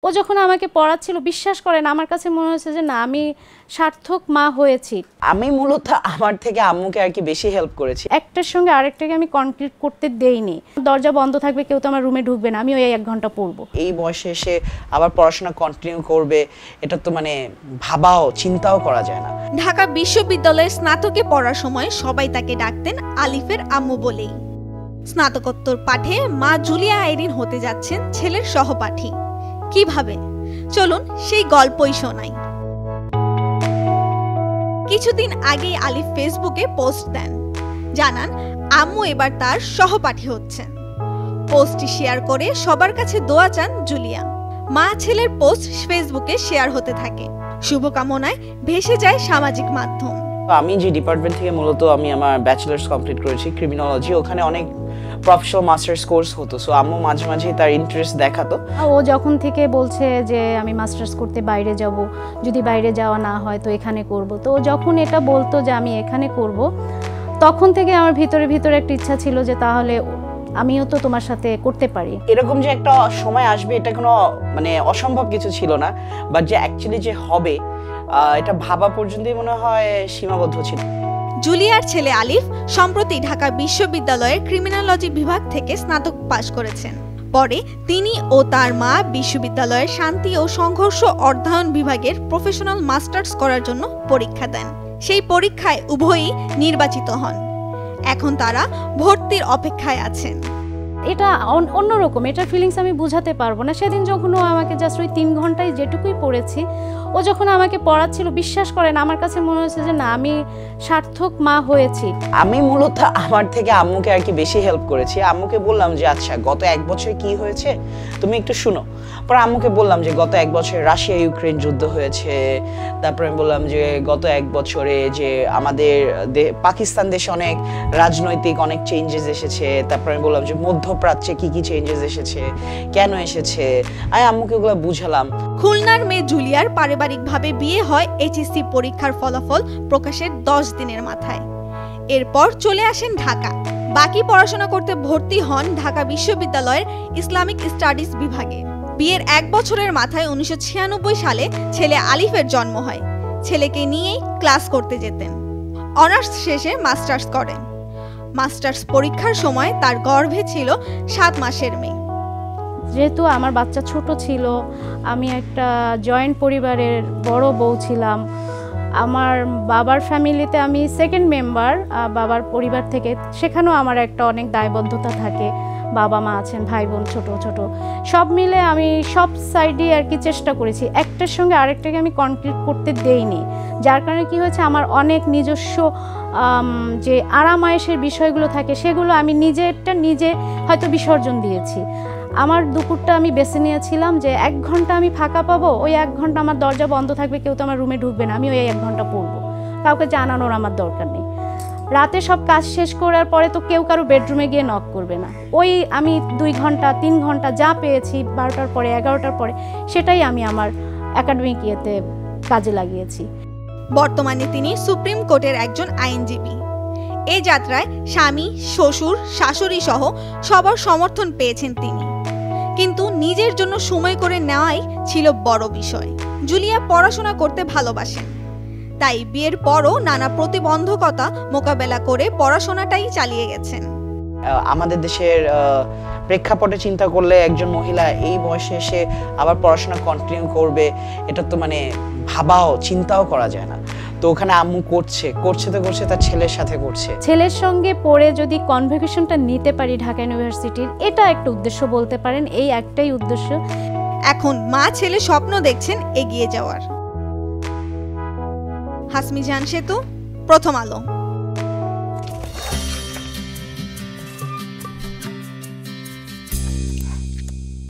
ও যখন আমাকে পড়াচ্ছিল বিশ্বাস করেন আমার কাছে মনে হয়েছে যে না আমি সার্থক মা হয়েছি। আমি মূলত আমার থেকে আম্মুকে আর কি বেশি হেল্প করেছি। একটার সঙ্গে আরেকটাকে আমি কনক্রিট করতে দেইনি। দরজা বন্ধ থাকবে, কেউ তো আমার রুমে ঢুকবে না, আমি ওই 1 ঘন্টা পড়বো। এই বয়সে এসে আবার পড়াশোনা কন্টিনিউ করবে, এটা তো মানে ভাবাও চিন্তাও করা যায় না। ঢাকা বিশ্ববিদ্যালয়ের স্নাতকে পড়ার সময় সবাই তাকে ডাকতেন আলিফের আম্মু বলেই। স্নাতকোত্তর পাঠে মা জুলিয়া আইরিন হতে যাচ্ছেন ছেলের সহপাঠী। কিভাবে? চলুন সেই গল্পই শোনাই। কিছুদিন আগেই আলিফ ফেসবুকে পোস্ট দেন, জানান আম্মু এবার তার সহপাঠী হচ্ছেন। পোস্টটি শেয়ার করে সবার কাছে দোয়া চান জুলিয়া। মা ছেলের পোস্ট ফেসবুকে শেয়ার হতে থাকে, শুভকামনায় ভেসে যায় সামাজিক মাধ্যম। আমি যে ডিপার্টমেন্ট থেকে মূলত আমি আমার ব্যাচেলার্স কমপ্লিট করেছি ক্রিমিনোলজি, ওখানে অনেক প্রফেশনাল মাস্টার্স কোর্স হতো। সো আম্মু মাঝে মাঝে তার ইন্টারেস্ট দেখাতো। ও যখন থেকে বলছে যে আমি মাস্টার্স করতে বাইরে যাব, যদি বাইরে যাওয়া না হয় তো এখানে করব, তো ও যখন এটা বলতো যে আমি এখানে করব, তখন থেকে আমার ভিতরে একটা ইচ্ছা ছিল যে তাহলে আমিও তো তোমার সাথে করতে পারি। এরকম যে একটা সময় আসবে এটা কোনো মানে অসম্ভব কিছু ছিল না, বাট যে অ্যাকচুয়ালি যে হবে এটা ভাবা পর্যন্তই মনে হয় সীমাবদ্ধ ছিল। জুলিয়ার ছেলে আলিফ সম্প্রতি ঢাকা বিশ্ববিদ্যালয়ের ক্রিমিনোলজি বিভাগ থেকে স্নাতক পাশ করেছেন। পরে তিনি ও তার মা বিশ্ববিদ্যালয়ের শান্তি ও সংঘর্ষ অধ্যয়ন বিভাগের প্রফেশনাল মাস্টার্স করার জন্য পরীক্ষা দেন। সেই পরীক্ষায় উভয়ই নির্বাচিত হন। এখন তারা ভর্তির অপেক্ষায় আছেন। এটা অন্যরকম, এটার ফিলিংস আমি বুঝাতে পারবো না। সেদিন যখন ও আমাকে জাস্ট ওই 3 ঘন্টায় যেটুকুই পড়েছি, ও যখন আমাকে পড়াচ্ছিল বিশ্বাস করেন আমার কাছে মনে হয়েছে যে না আমি সার্থক মা হয়েছি। আমি মূলত আমার থেকে আম্মুকে আর কি বেশি হেল্প করেছি। আম্মুকে বললাম যে আচ্ছা গত 1 বছর কি হয়েছে তুমি একটু শুনো। পরে আম্মুকে বললাম যে গত 1 বছর রাশিয়া ইউক্রেন যুদ্ধ হয়েছে। তারপরে আমি বললাম যে গত 1 বছরে যে আমাদের পাকিস্তান দেশে অনেক রাজনৈতিক অনেক চেঞ্জেস এসেছে। তারপরে আমি বললাম যে মধ্যপ্রাচ্যে কি কি চেঞ্জেস এসেছে, কেন এসেছে, আমি আম্মুকে ওগুলো বুঝালাম। খুলনার মেয়ে জুলিয়ার পারিবারিকভাবে বিয়ে হয় এইচএসসি পরীক্ষার ফলাফল প্রকাশের 10 দিনের মাথায়। এরপর চলে আসেন ঢাকা। বাকি পড়াশোনা করতে ভর্তি হন ঢাকা বিশ্ববিদ্যালয়ের ইসলামিক স্টাডিজ বিভাগে। বিয়ের 1 বছরের মাথায় 1996 সালে ছেলে আলিফের জন্ম হয়। ছেলেকে নিয়েই ক্লাস করতে যেতেন। অনার্স শেষে মাস্টার্স করেন। মাস্টার্স পরীক্ষার সময় তার গর্ভে ছিল 7 মাসের মেয়ে। যেহেতু আমার বাচ্চা ছোট ছিল, আমি একটা জয়েন্ট পরিবারের বড় বউ ছিলাম। আমার বাবার ফ্যামিলিতে আমি সেকেন্ড মেম্বার বাবার পরিবার থেকে, সেখানেও আমার একটা অনেক দায়বদ্ধতা থাকে। বাবা মা আছেন, ভাই বোন ছোট ছোট, সব মিলে আমি সব সাইডে আর কি চেষ্টা করেছি। একটার সঙ্গে আরেকটাকে আমি কনক্রিট করতে দেইনি, যার কারণে কি হয়েছে আমার অনেক নিজস্ব যে আরাম আয়েসের বিষয়গুলো থাকে সেগুলো আমি নিজে হয়তো বিসর্জন দিয়েছি। আমার দুপুরটা আমি বেছে নিয়েছিলাম যে 1 ঘন্টা আমি ফাঁকা পাবো, ওই 1 ঘন্টা আমার দরজা বন্ধ থাকবে, কেউ তো আমার রুমে ঢুকবে না, আমি ওই 1 ঘন্টা পড়বো। কাউকে জানানোর আমার দরকার নেই। রাতে সব কাজ শেষ করার পরে তো কেউ কারো বেডরুমে গিয়ে নক করবে না। ওই আমি 2 ঘন্টা 3 ঘন্টা যা পেয়েছি 12টার পরে 11টার পরে, সেটাই আমি আমার একাডেমিক ইয়েতে কাজে লাগিয়েছি। বর্তমানে তিনি সুপ্রিম কোর্টের একজন আইনজীবী। এই যাত্রায় স্বামী, শ্বশুর, শাশুড়ি সহ সবার সমর্থন পেয়েছেন তিনি। কিন্তু নিজের জন্য সময় করে নেওয়াই ছিল বড় বিষয়। জুলিয়া পড়াশোনা করতে ভালোবাসেন, তাই বিয়ের পরও নানা প্রতিবন্ধকতা মোকাবেলা করে পড়াশোনাটাই চালিয়ে গেছেন। আমাদের দেশের প্রেক্ষাপটে চিন্তা করলে একজন মহিলা এই বয়সে এসে আবার পড়াশোনা কন্টিনিউ করবে, এটা তো মানে ভাবাও চিন্তাও করা যায় না। তো ওখানে আম্মু করছে তার ছেলের সাথে করছে। ছেলের সঙ্গে পড়ে যদি কনভোকেশনটা নিতে পারি ঢাকা ইউনিভার্সিটির, এটা একটা উদ্দেশ্য বলতে পারেন, এই একটাই উদ্দেশ্য। এখন মা ছেলে স্বপ্ন দেখছেন এগিয়ে যাওয়ার। হাসমি জাহান সেতু, প্রথম আলো।